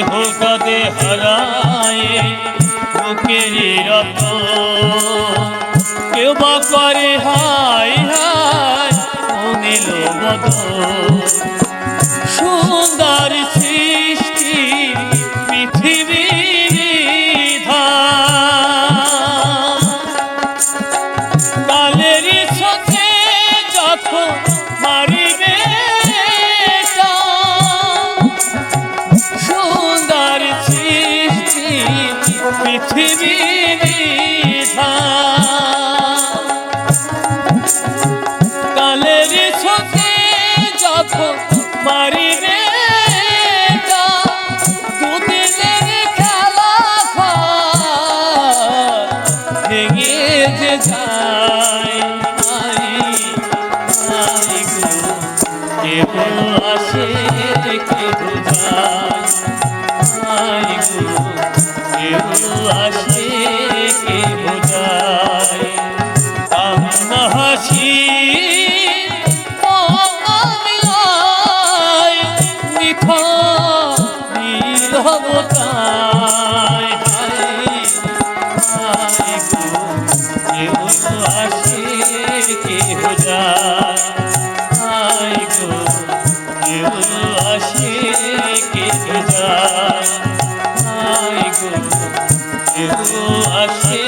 কেহ কাঁদে হারায় বুকের রত, কেউ বা করে হায় হায় মনিল বদ। সুন্দর সৃষ্টি পৃথিবীর ধাম, কালের সাথে যখন মারিবে সুন্দর সৃষ্টি পৃথিবীর ধাম, কালের সাথে যখন মারিবে দুদিনের খেলা ভেঙে যে যায়। কেহ আসে কেহ যায়, কেহ আসে কেহ যায়। কান্না হাসি নীরবতায় কেহ আসে কেহ যায়, কেহ আসে কেহ যায়, কেহ আসে